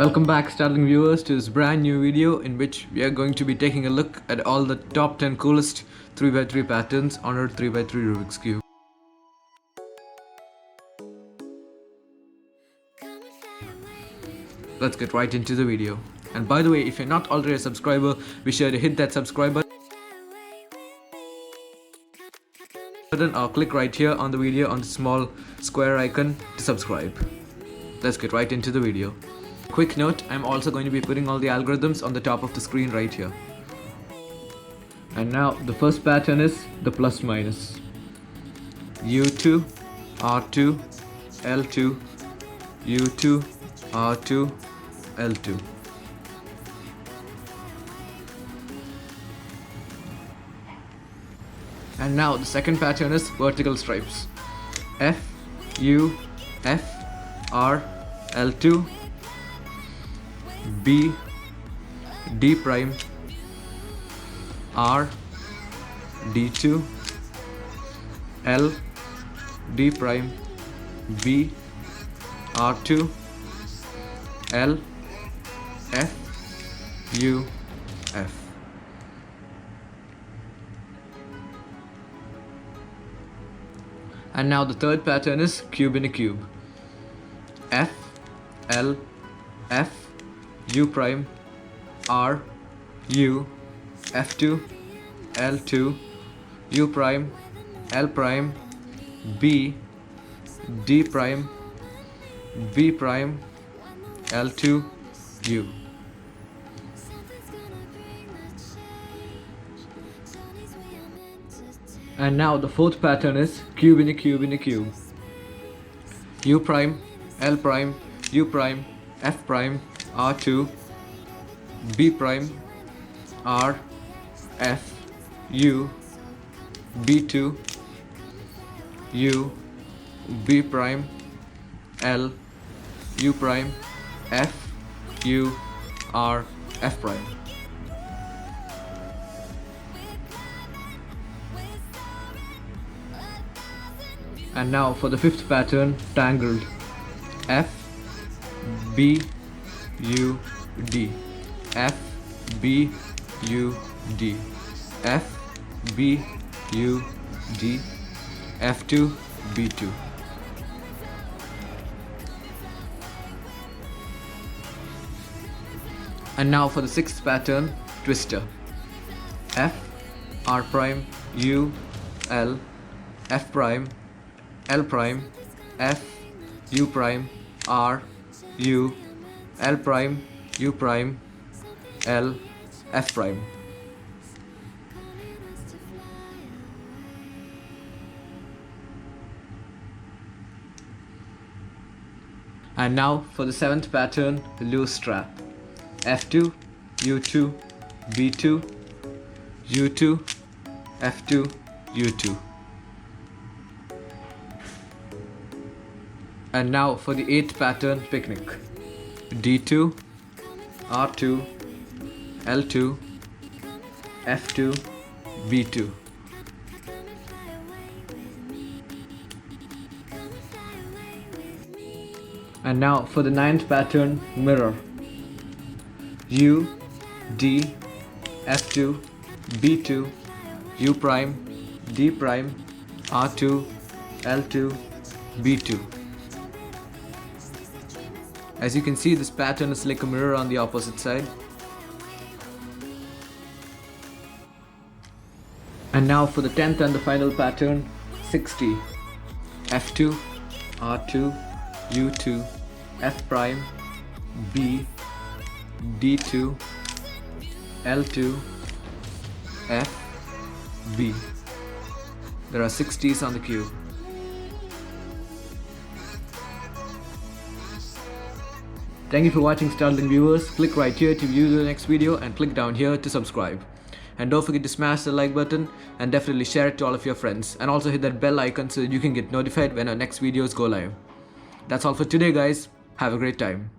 Welcome back, Startling viewers, to this brand new video in which we are going to be taking a look at all the top 10 coolest 3x3 patterns on our 3x3 Rubik's Cube. Let's get right into the video. And by the way, if you're not already a subscriber, be sure to hit that subscribe button or click right here on the video on the small square icon to subscribe. Let's get right into the video. Quick note, I'm also going to be putting all the algorithms on the top of the screen right here. And now the first pattern is the plus minus. U2, R2, L2, U2, R2, L2. And now the second pattern is vertical stripes. F, U, F, R, L2, B, D prime, R, D2, L, D prime, B, R2, L, F, U, F. And now the third pattern is cube in a cube. F, L, F, U prime, R, U, F2, L2, U prime, L prime, B, D prime, B prime, L2, U. And now the fourth pattern is cube in a cube in a cube. U prime, L prime, U prime, F prime, R2, B prime, R, F, U, B2, U, B prime, L, U prime, F, U, R, F prime. And now for the fifth pattern, tangled. F, B, U, D, F, B, U, D, F, B, U, D, F2, B2. And now for the sixth pattern, twister. F, R prime, U, L, F prime, L prime, F, U prime, R, U, L prime, U prime, L, F prime. And now for the seventh pattern, loose strap. F2, U2, B2, U2, F2, U2. And now for the eighth pattern, picnic. D2, R2, L2, F2, B2. And now for the ninth pattern, mirror. U, D, F2, B2, U prime, D prime, R2, L2, B2. As you can see, this pattern is like a mirror on the opposite side. And now for the 10th and the final pattern, 60. F2, R2, U2, F prime, B, D2, L2, F, B. There are 60s on the cube. Thank you for watching, Startling viewers. Click right here to view the next video and click down here to subscribe. And don't forget to smash the like button and definitely share it to all of your friends. And also hit that bell icon so that you can get notified when our next videos go live. That's all for today, guys. Have a great time.